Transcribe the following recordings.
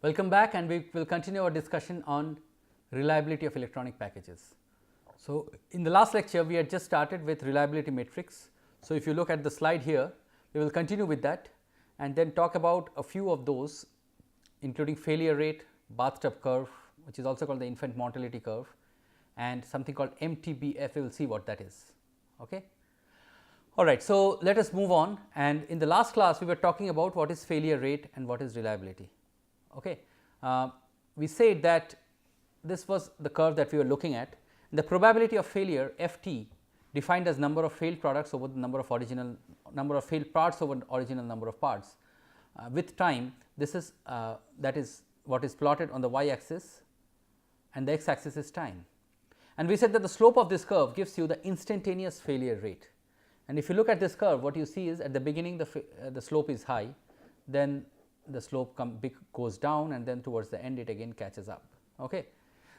Welcome back, and we will continue our discussion on reliability of electronic packages. So, in the last lecture we had just started with reliability metrics. So, if you look at the slide here, we will continue with that and then talk about a few of those, including failure rate, bathtub curve, which is also called the infant mortality curve, and something called MTBF. We will see what that is. Okay. All right. So, let us move on, and in the last class we were talking about what is failure rate and what is reliability. Okay. We said that this was the curve that we were looking at. The probability of failure Ft defined as number of failed products over the number of failed parts over the original number of parts. With time, this is that is what is plotted on the y axis, and the x axis is time. And we said that the slope of this curve gives you the instantaneous failure rate. And if you look at this curve, what you see is at the beginning the slope is high, then the slope goes down, and then towards the end it again catches up. Okay.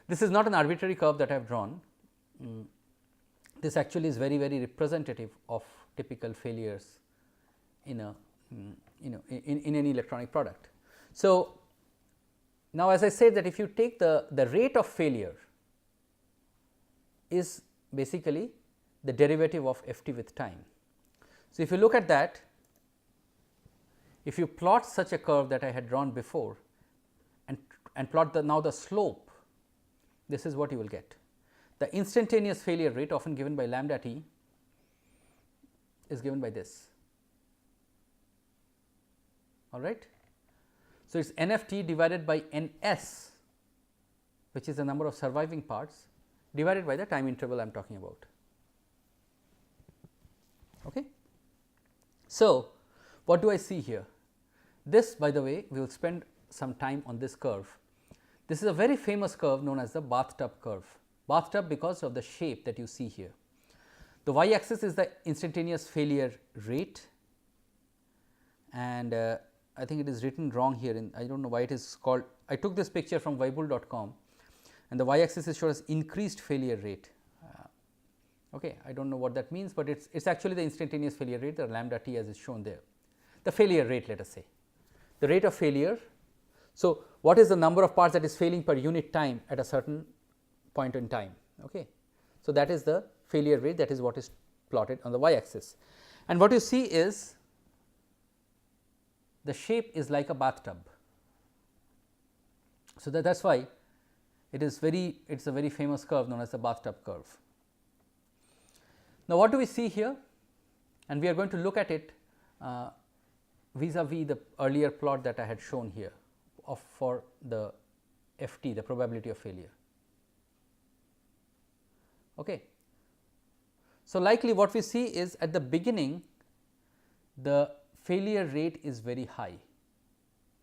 This is not an arbitrary curve that I have drawn. This actually is very representative of typical failures in a in any electronic product. So, now as I said that if you take the rate of failure is basically the derivative of Ft with time. So, if you look at that, if you plot such a curve that I had drawn before and plot now the slope, this is what you will get. The instantaneous failure rate, often given by lambda t, is given by this. All right. So, it is nft divided by ns, which is the number of surviving parts, divided by the time interval I am talking about. Okay. So, what do I see here? This, by the way, we will spend some time on this curve. This is a very famous curve known as the bathtub curve. Bathtub because of the shape that you see here. The y axis is the instantaneous failure rate, and I think it is written wrong here, I do not know why it is called. I took this picture from Weibull.com, and the y axis is shown as increased failure rate. Okay, I do not know what that means, but it is actually the instantaneous failure rate, the lambda t as is shown there. The failure rate, let us say, the rate of failure. So, what is the number of parts that is failing per unit time at a certain point in time? Okay. So, that is the failure rate, that is what is plotted on the y axis, and what you see is the shape is like a bathtub. So, that is why it is a very famous curve known as the bathtub curve. Now, what do we see here? And we are going to look at it vis-a-vis the earlier plot that I had shown here for the Ft, the probability of failure. Okay. So, likely what we see is at the beginning the failure rate is very high.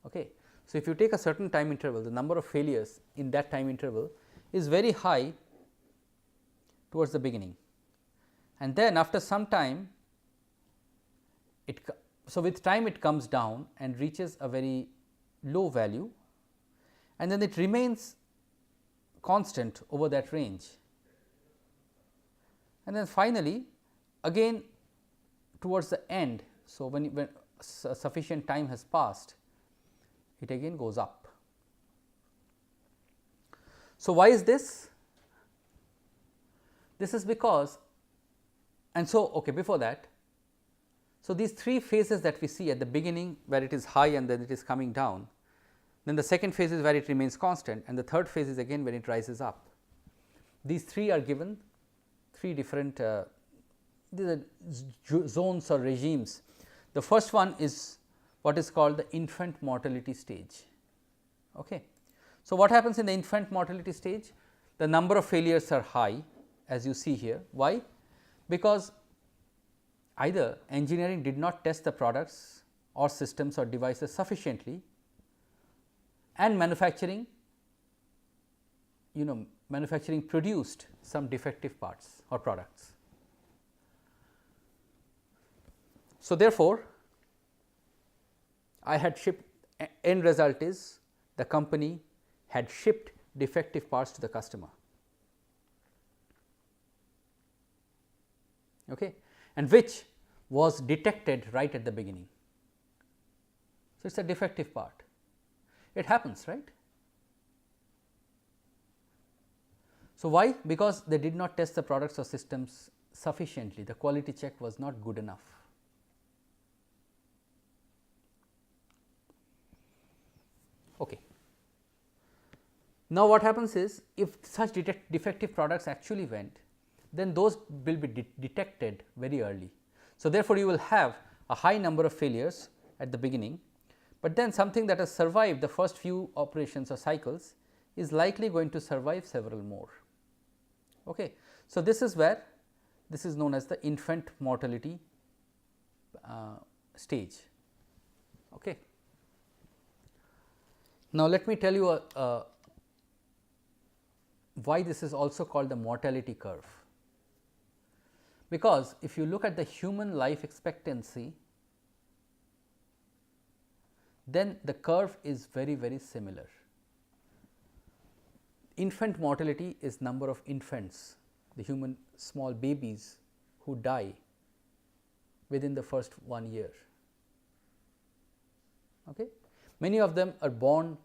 Okay. So, if you take a certain time interval, the number of failures in that time interval is very high towards the beginning, and then after some time so with time it comes down and reaches a very low value, and then it remains constant over that range, and then finally again towards the end. So, when sufficient time has passed, it again goes up. So, why is this? This is because, and so okay, before that, so these three phases that we see at the beginning where it is high and then it is coming down, then the second phase is where it remains constant, and the third phase is again when it rises up. These three are given three different these are zones or regimes. The first one is what is called the infant mortality stage. Okay. So, what happens in the infant mortality stage? The number of failures are high, as you see here. Why? Because either engineering did not test the products or systems or devices sufficiently, and manufacturing produced some defective parts or products. So, therefore, I had shipped, end result is the company had shipped defective parts to the customer. Okay. And which was detected right at the beginning. So, it is a defective part. It happens, right? So, why? Because they did not test the products or systems sufficiently, the quality check was not good enough. Okay. Now, what happens is, if such defective products actually went, then those will be detected very early. So, therefore, you will have a high number of failures at the beginning, but then something that has survived the first few operations or cycles is likely going to survive several more. Okay. So, this is where this is known as the infant mortality stage. Okay. Now, let me tell you why this is also called the mortality curve, because if you look at the human life expectancy, then the curve is very similar. Infant mortality is number of infants, the human small babies who die within the first 1 year. Okay. Many of them are born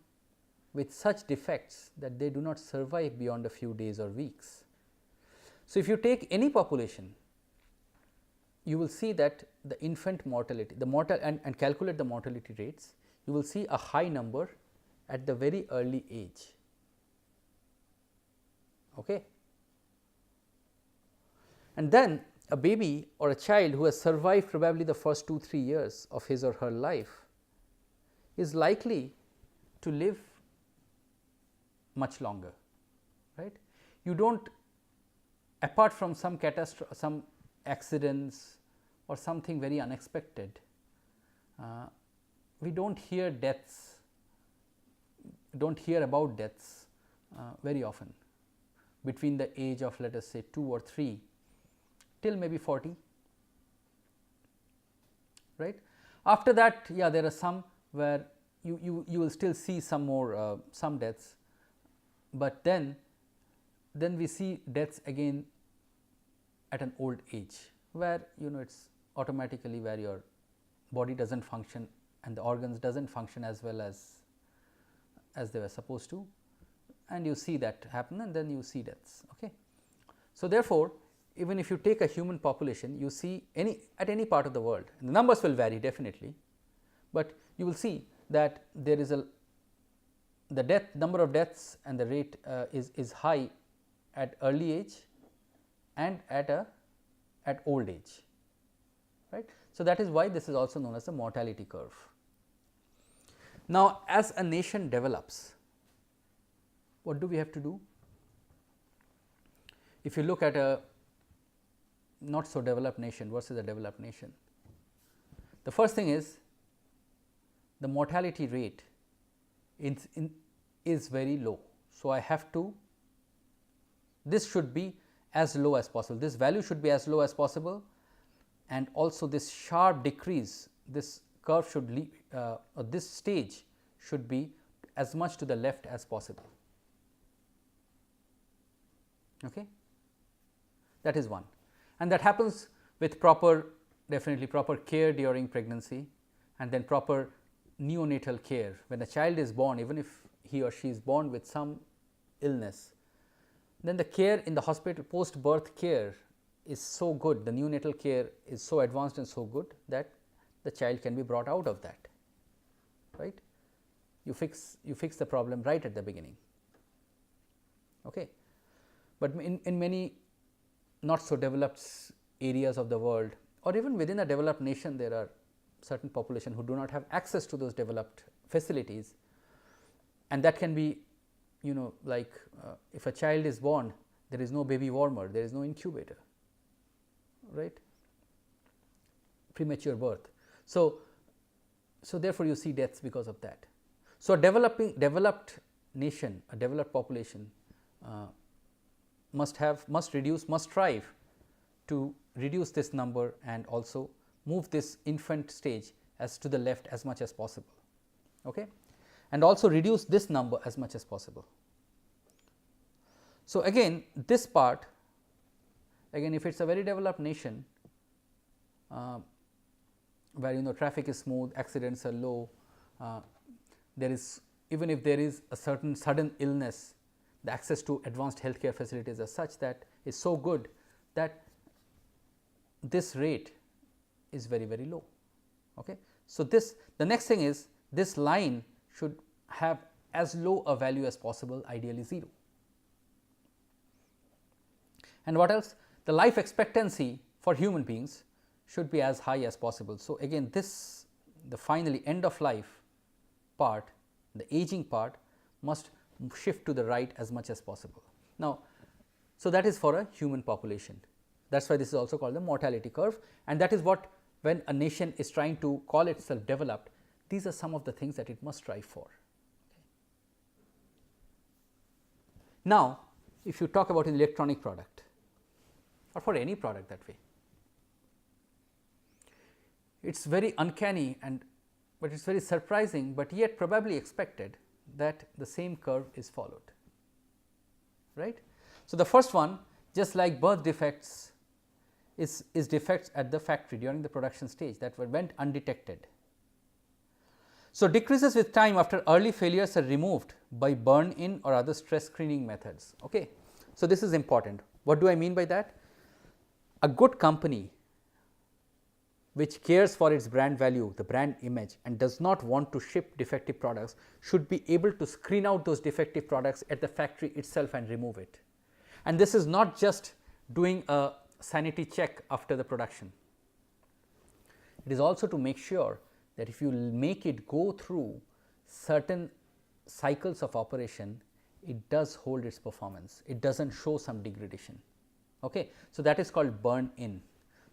with such defects that they do not survive beyond a few days or weeks. So, if you take any population, you will see that the infant mortality, and calculate the mortality rates, you will see a high number at the very early age. Okay. And then a baby or a child who has survived probably the first 2-3 years of his or her life is likely to live much longer, right. You do not, apart from some catastrophe, some accidents or something very unexpected, we do not hear deaths, do not hear about deaths very often between the age of, let us say, 2 or 3 till maybe 40, right. After that, yeah, there are some where you will still see some more some deaths, but then we see deaths again at an old age, where it is automatically where your body does not function and the organs does not function as well as they were supposed to, and you see that happen, and then you see deaths. Okay. So, therefore, even if you take a human population, you see at any part of the world, the numbers will vary definitely, but you will see that there is the number of deaths and the rate is high at early age and at old age, right. So, that is why this is also known as the mortality curve. Now, as a nation develops, what do we have to do? If you look at a not so developed nation versus a developed nation, the first thing is the mortality rate is very low. So, I have to, this should be as low as possible, this value should be as low as possible, and also this sharp decrease, this curve should or this stage should be as much to the left as possible. Okay. That is one, and that happens with definitely proper care during pregnancy, and then proper neonatal care. When a child is born, even if he or she is born with some illness, then the care in the hospital, post birth care, is so good, the neonatal care is so advanced and so good that the child can be brought out of that, right. You fix the problem right at the beginning. Okay. But in many not so developed areas of the world, or even within a developed nation, there are certain population who do not have access to those developed facilities, and that can be, like if a child is born, there is no baby warmer, there is no incubator, right, premature birth. So, therefore, you see deaths because of that. So, a developed nation, a developed population must strive to reduce this number and also move this infant stage as to the left as much as possible, okay, and also reduce this number as much as possible. So, again this part, again if it is a very developed nation where traffic is smooth, accidents are low, there is even if there is a certain sudden illness, the access to advanced healthcare facilities are such that is so good that this rate is very, very low. Okay. So, the next thing is this line should have as low a value as possible, ideally 0. And what else? The life expectancy for human beings should be as high as possible. So, again this the finally end of life part, the aging part must shift to the right as much as possible. Now, so that is for a human population. That is why this is also called the mortality curve, and that is what, when a nation is trying to call itself developed, these are some of the things that it must strive for. Okay. Now, if you talk about an electronic product or for any product that way, it is very uncanny but it is very surprising, but yet probably expected that the same curve is followed, right. So, the first one, just like birth defects is defects at the factory during the production stage that went undetected. So, decreases with time after early failures are removed by burn in or other stress screening methods. Okay. So, this is important. What do I mean by that? A good company which cares for its brand value, the brand image, and does not want to ship defective products should be able to screen out those defective products at the factory itself and remove it. And this is not just doing a sanity check after the production. It is also to make sure that if you make it go through certain cycles of operation, it does hold its performance, it does not show some degradation. Okay. So, that is called burn in.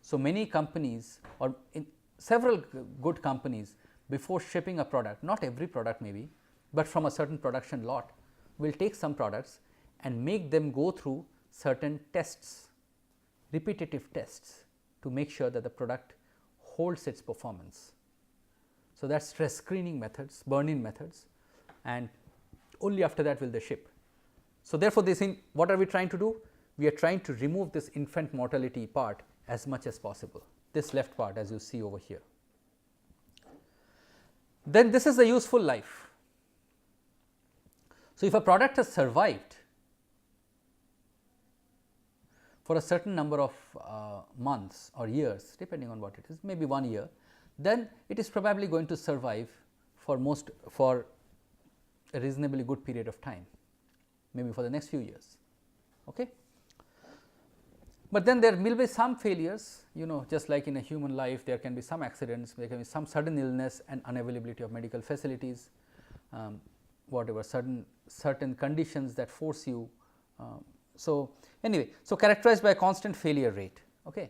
So, many companies or in several good companies, before shipping a product, not every product maybe, but from a certain production lot, will take some products and make them go through certain tests, repetitive tests, to make sure that the product holds its performance. So, that is stress screening methods, burn in methods, and only after that will they ship. So, therefore, this in what are we trying to do? We are trying to remove this infant mortality part as much as possible, this left part as you see over here. Then this is the useful life. So, if a product has survived for a certain number of months or years, depending on what it is, maybe 1 year, then it is probably going to survive for a reasonably good period of time, maybe for the next few years. Okay. But then there will be some failures, just like in a human life, there can be some accidents, there can be some sudden illness and unavailability of medical facilities, whatever certain conditions that force you. So, anyway, so characterized by a constant failure rate. Okay.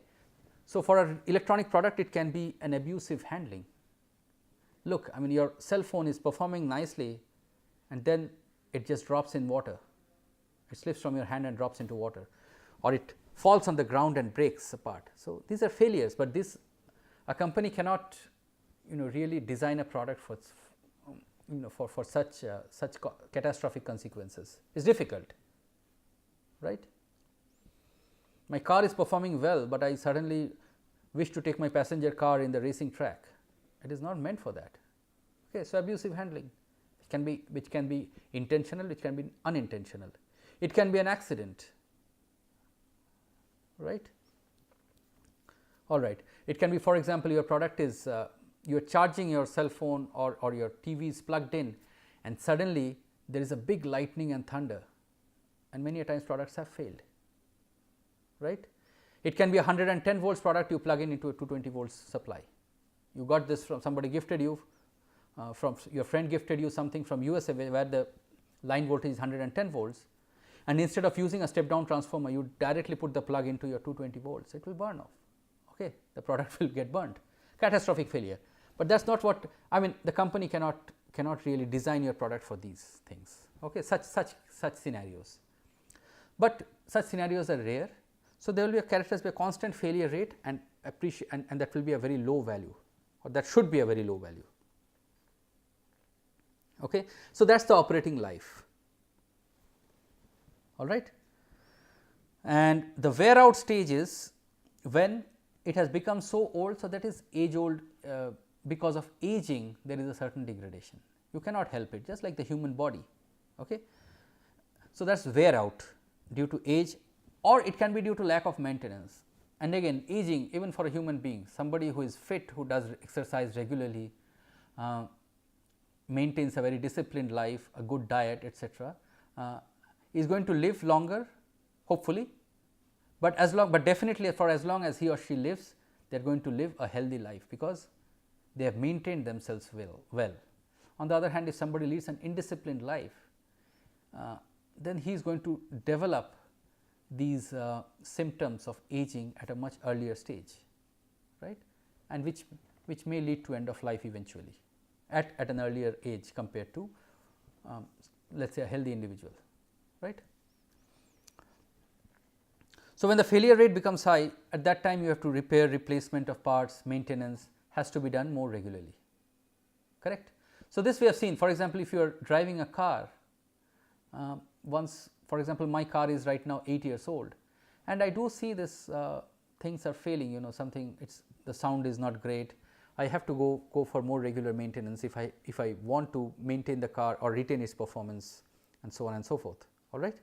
So, for an electronic product, it can be an abusive handling. Look, I mean, your cell phone is performing nicely and then it just drops in water, it slips from your hand and drops into water, or it falls on the ground and breaks apart. So, these are failures, but a company cannot really design a product for such catastrophic consequences. It is difficult, right. My car is performing well, but I suddenly wish to take my passenger car in the racing track. It is not meant for that. Okay. So, abusive handling which can be intentional, which can be unintentional. It can be an accident, right. All right. It can be, for example, your product is you are charging your cell phone or your TV is plugged in, and suddenly there is a big lightning and thunder, and many a times products have failed, right. It can be a 110 volts product you plug into a 220 volts supply. You got this from somebody, gifted you from your friend, gifted you something from USA where the line voltage is 110 volts, and instead of using a step down transformer, you directly put the plug into your 220 volts, it will burn off. Okay. The product will get burnt, catastrophic failure. But that is not what I mean. The company cannot really design your product for these things. Okay. Such scenarios, but such scenarios are rare. So, there will be a characterized by constant failure rate and that will be a very low value, or that should be a very low value. Okay. So, that is the operating life. All right. And the wear out stage is when it has become so old. So, that is age old, because of aging there is a certain degradation. you cannot help it, just like the human body. Okay. So, that is wear out due to age, or it can be due to lack of maintenance. And again, aging, even for a human being, somebody who is fit, who does exercise regularly, maintains a very disciplined life, a good diet, etc., is going to live longer, hopefully, but definitely for as long as he or she lives, they are going to live a healthy life, because they have maintained themselves well. On the other hand, if somebody leads an indisciplined life, then he is going to develop these symptoms of aging at a much earlier stage, right, and which may lead to end of life eventually at an earlier age compared to let us say a healthy individual, right. So, when the failure rate becomes high, at that time you have to repair, replacement of parts, maintenance has to be done more regularly, correct. So, this we have seen, for example, if you are driving a car, once, for example, my car is right now 8 years old, and I do see this things are failing, something, it's the sound is not great. I have to go for more regular maintenance if I want to maintain the car or retain its performance, and so on and so forth. All right.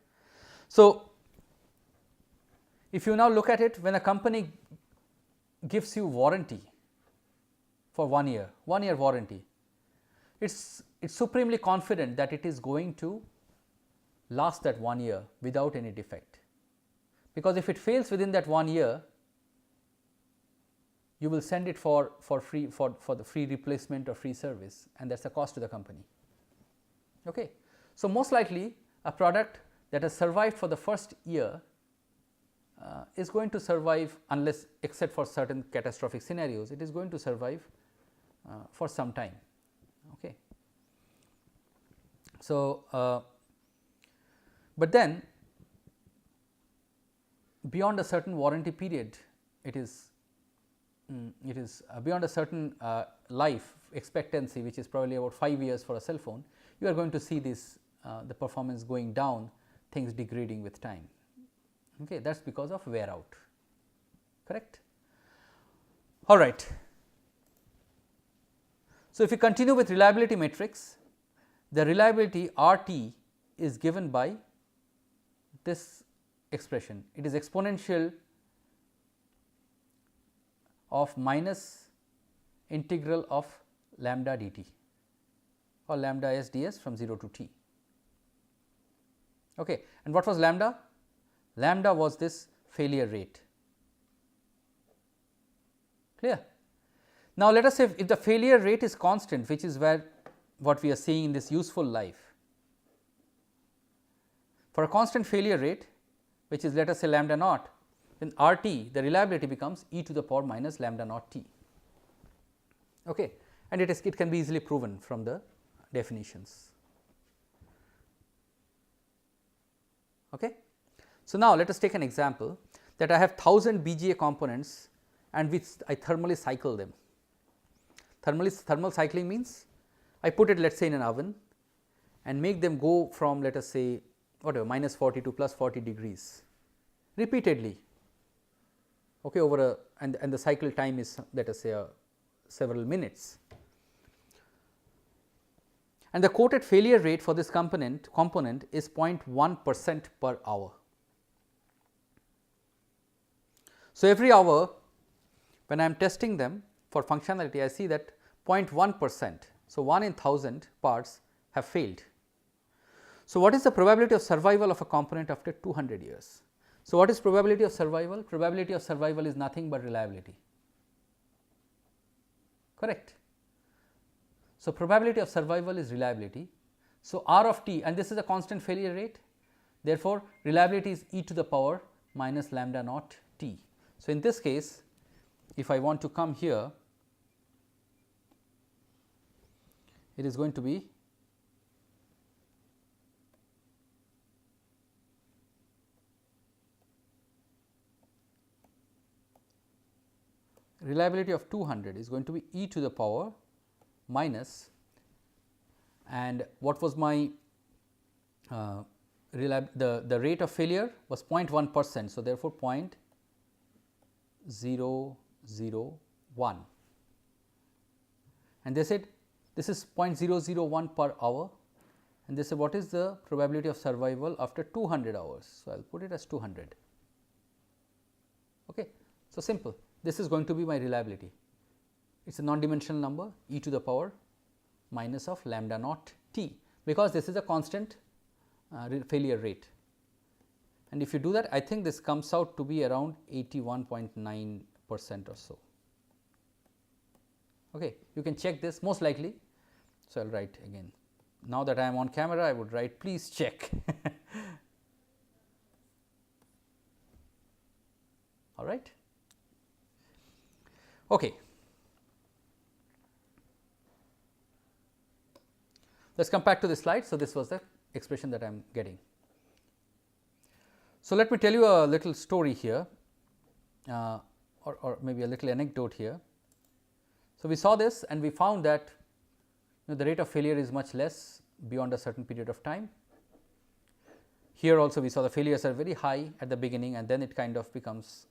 So, if you now look at it, when a company gives you warranty for 1 year, 1 year warranty, it's supremely confident that it is going to last that 1 year without any defect, because if it fails within that 1 year, you will send it for free for the free replacement or free service, and that is the cost to the company. Okay. So, most likely a product that has survived for the first year is going to survive, unless except for certain catastrophic scenarios, it is going to survive for some time. Okay. So, but then beyond a certain warranty period, it is beyond a certain life expectancy, which is probably about 5 years for a cell phone, you are going to see this the performance going down, things degrading with time. Okay, that is because of wear out, correct. All right. So, if you continue with reliability matrix, the reliability RT is given by this expression. It is exponential of minus integral of lambda dt or lambda s ds from 0 to t. Okay. And what was lambda? Lambda was this failure rate. Clear? Now, let us say if the failure rate is constant, which is where what we are seeing in this useful life, for a constant failure rate, which is let us say lambda naught, then R t, the reliability becomes e to the power minus lambda naught t. Okay. And it can be easily proven from the definitions. Okay. So, now let us take an example that I have 1000 BGA components and which I thermally cycle them. Thermal cycling means I put it, let us say, in an oven and make them go from, let us say, whatever, minus 40 to plus 40 degrees repeatedly, okay, over and the cycle time is, let us say, several minutes. And the quoted failure rate for this component is 0.1% per hour. So, every hour when I am testing them for functionality, I see that 0.1%. So, 1 in 1000 parts have failed. So, what is the probability of survival of a component after 200 years? So, what is probability of survival? Probability of survival is nothing but reliability, correct. So, probability of survival is reliability. So, R of t, and this is a constant failure rate, therefore, reliability is e to the power minus lambda naught t. So, in this case, if I want to come here, it is going to be reliability of 200 is going to be e to the power minus, and what was my the rate of failure was 0.1%. So, therefore, 0.001, and they said this is 0.001 per hour, and this is what is the probability of survival after 200 hours. So, I will put it as 200. Okay. So, simple, this is going to be my reliability. It is a non-dimensional number e to the power minus of lambda naught t, because this is a constant failure rate. And if you do that, I think this comes out to be around 81.9% or so. Okay. You can check this most likely. So, I will write again. Now that I am on camera, I would write please check. All right. Okay. Let us come back to the slide. So, this was the expression that I am getting. So, let me tell you a little story here or maybe a little anecdote here. So, we saw this and we found that the rate of failure is much less beyond a certain period of time. Here also we saw the failures are very high at the beginning, and then it kind of becomes,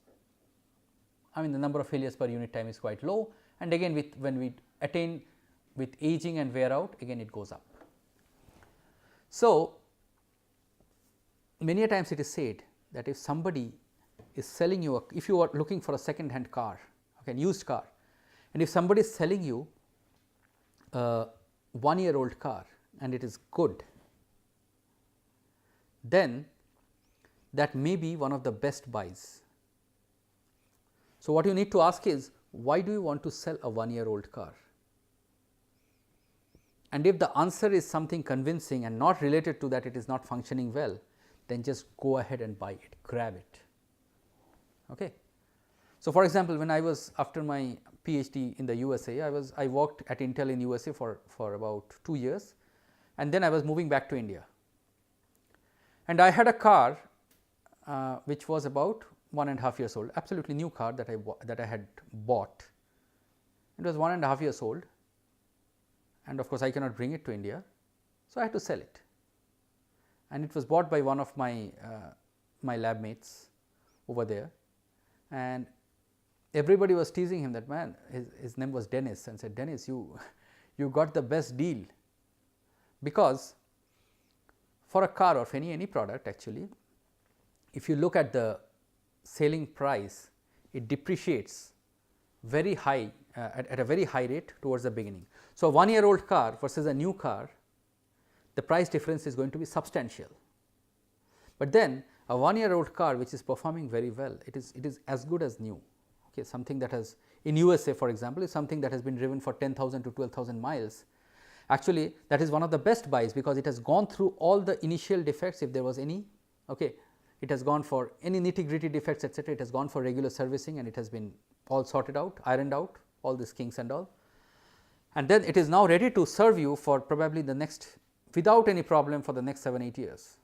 I mean the number of failures per unit time is quite low, and again with when we attain with aging and wear out, again it goes up. So, many a times it is said that if somebody is selling you if you are looking for a second hand car, okay, used car, and if somebody is selling you a 1-year-old car and it is good, then that may be one of the best buys. So, what you need to ask is, why do you want to sell a 1-year-old car? And if the answer is something convincing and not related to that it is not functioning well, then just go ahead and buy it, grab it. Okay. So, for example, when I was after my PhD in the USA, I worked at Intel in USA for about 2 years, and then I was moving back to India. And I had a car which was about 1.5 years old, absolutely new car that I had bought. It was 1.5 years old, and of course, I cannot bring it to India. So, I had to sell it, and it was bought by one of my my lab mates over there, and everybody was teasing him that, man, his name was Dennis, and said, Dennis, you got the best deal, because for a car or for any product actually, if you look at the selling price, it depreciates very high at a very high rate towards the beginning. So, a 1-year-old car versus a new car, the price difference is going to be substantial. But then a 1-year-old car which is performing very well, it is as good as new. Okay, something that has in USA, for example, is something that has been driven for 10,000 to 12,000 miles. Actually, that is one of the best buys, because it has gone through all the initial defects if there was any. Okay, it has gone for any nitty-gritty defects, etc. It has gone for regular servicing, and it has been all sorted out, ironed out, all these kinks and all. And then it is now ready to serve you for probably the next, without any problem, for the next 7-8 years.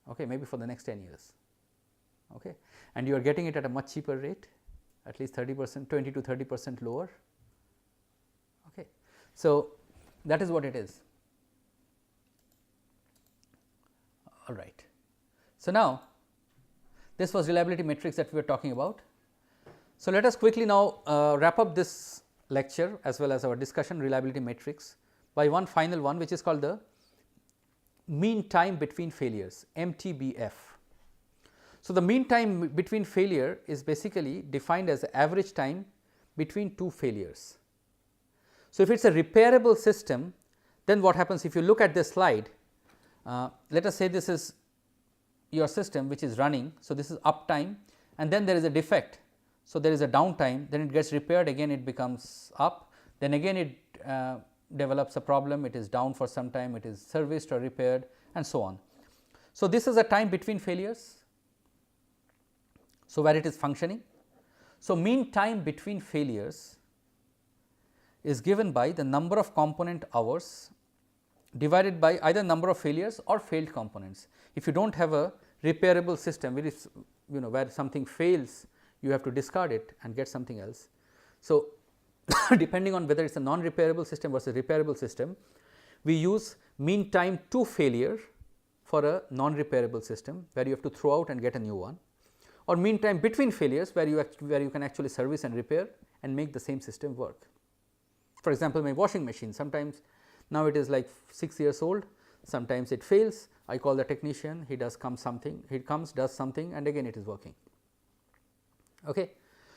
Okay, maybe for the next 10 years. Okay, and you are getting it at a much cheaper rate, at least 30%, 20 to 30% lower. Okay, so that is what it is. All right. So now, this was reliability metrics that we were talking about. So let us quickly now wrap up this lecture as well as our discussion reliability metrics by one final one, which is called the mean time between failures, MTBF. So the mean time between failure is basically defined as the average time between two failures. So if it is a repairable system, then what happens if you look at this slide, let us say this is your system which is running. So this is uptime, and then there is a defect. So there is a downtime, then it gets repaired, again it becomes up, then again it develops a problem, it is down for some time, it is serviced or repaired, and so on. So this is a time between failures, so where it is functioning. So mean time between failures is given by the number of component hours divided by either number of failures or failed components. If you do not have a repairable system, which is where something fails, you have to discard it and get something else. So depending on whether it is a non-repairable system versus repairable system, we use mean time to failure for a non-repairable system, where you have to throw out and get a new one, or mean time between failures, where you can actually service and repair and make the same system work. For example, my washing machine, sometimes now it is like 6 years old, sometimes it fails, I call the technician, he does does something and again it is working. Okay.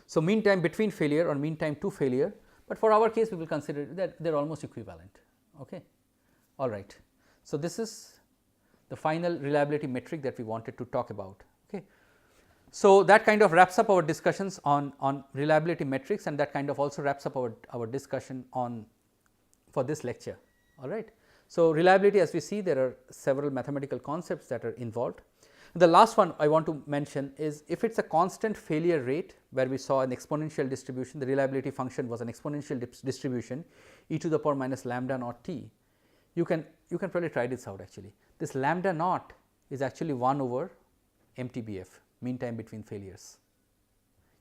So, mean time between failure or mean time to failure, but for our case we will consider that they are almost equivalent. Okay. All right. So, this is the final reliability metric that we wanted to talk about. Okay. So, that kind of wraps up our discussions on reliability metrics, and that kind of also wraps up our discussion for this lecture. All right. So, reliability, as we see, there are several mathematical concepts that are involved. The last one I want to mention is, if it is a constant failure rate, where we saw an exponential distribution, the reliability function was an exponential distribution e to the power minus lambda naught t. You can probably try this out actually. This lambda naught is actually 1 over MTBF, mean time between failures.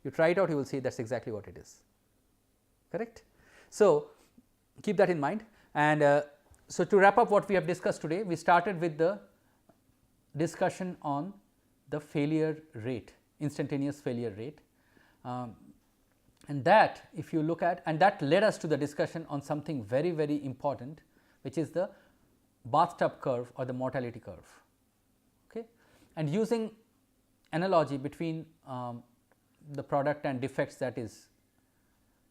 You try it out, you will see that is exactly what it is, correct. So, keep that in mind. And so, to wrap up what we have discussed today, we started with the discussion on the failure rate, instantaneous failure rate, and that if you look at, and that led us to the discussion on something very, very important, which is the bathtub curve or the mortality curve. Okay. And using analogy between the product and defects that is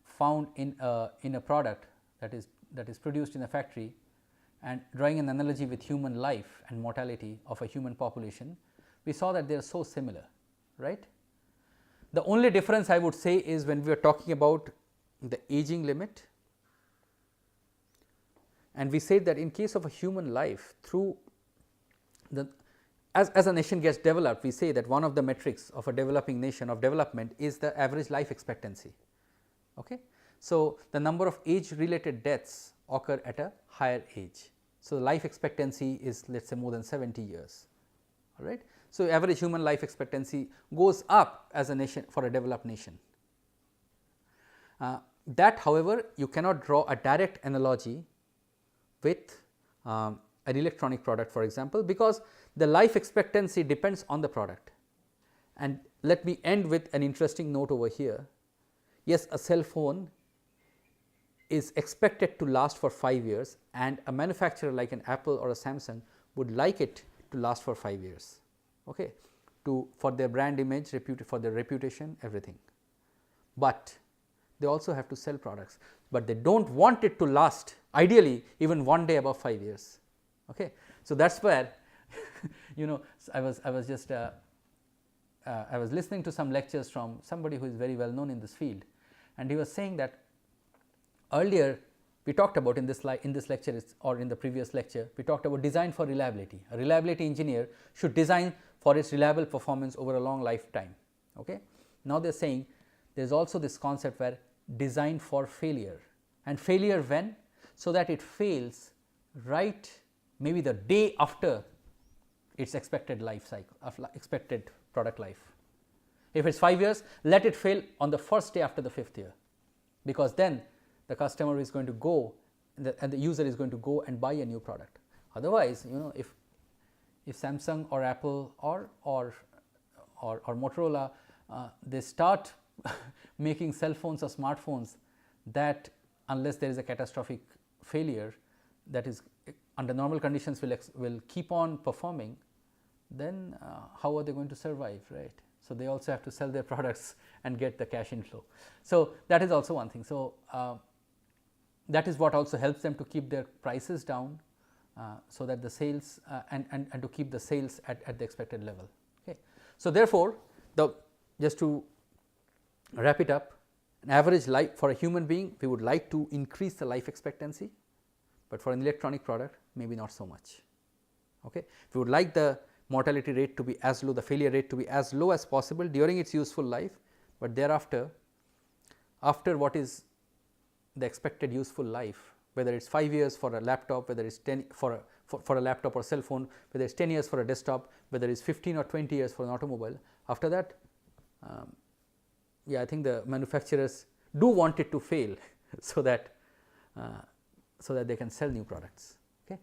found in a product that is produced in a factory, and drawing an analogy with human life and mortality of a human population, we saw that they are so similar, right. The only difference I would say is when we are talking about the aging limit, and we said that in case of a human life, through the as a nation gets developed, we say that one of the metrics of a developing nation of development is the average life expectancy. Okay. So, the number of age related deaths occur at a higher age. So, life expectancy is, let us say, more than 70 years, all right. So, average human life expectancy goes up as a nation, for a developed nation. That, however, you cannot draw a direct analogy with an electronic product, for example, because the life expectancy depends on the product. And let me end with an interesting note over here. Yes, a cell phone is expected to last for 5 years, and a manufacturer like an Apple or a Samsung would like it to last for 5 years, okay, for their brand image, for their reputation, everything. But they also have to sell products, but they do not want it to last ideally even one day above 5 years. Okay. So, that is where I was just I was listening to some lectures from somebody who is very well known in this field, and he was saying that earlier we talked about in this lecture or in the previous lecture, we talked about design for reliability. A reliability engineer should design for its reliable performance over a long lifetime. Okay. Now, they are saying there is also this concept where design for failure, and failure when? So that it fails right maybe the day after its expected life cycle of expected product life. If it is 5 years, let it fail on the first day after the 5th year, because then the customer is going to go and the user is going to go and buy a new product. Otherwise, if Samsung or Apple or Motorola, they start making cell phones or smartphones that, unless there is a catastrophic failure that is under normal conditions will keep on performing, then how are they going to survive, right? So, they also have to sell their products and get the cash inflow. So, that is also one thing. So, that is what also helps them to keep their prices down, so that the sales and to keep the sales at the expected level. Okay. So, therefore, just to wrap it up, an average life for a human being, we would like to increase the life expectancy, but for an electronic product maybe not so much. Okay. We would like the mortality rate to be as low, the failure rate to be as low as possible during its useful life, but thereafter, after what is the expected useful life, whether it is 5 years for a laptop, whether it is 10 for a laptop or cell phone, whether it is 10 years for a desktop, whether it is 15 or 20 years for an automobile, after that, yeah, I think the manufacturers do want it to fail so that they can sell new products. Okay.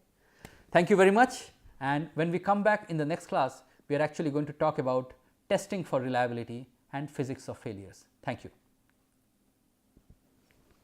Thank you very much, and when we come back in the next class, we are actually going to talk about testing for reliability and physics of failures. Thank you.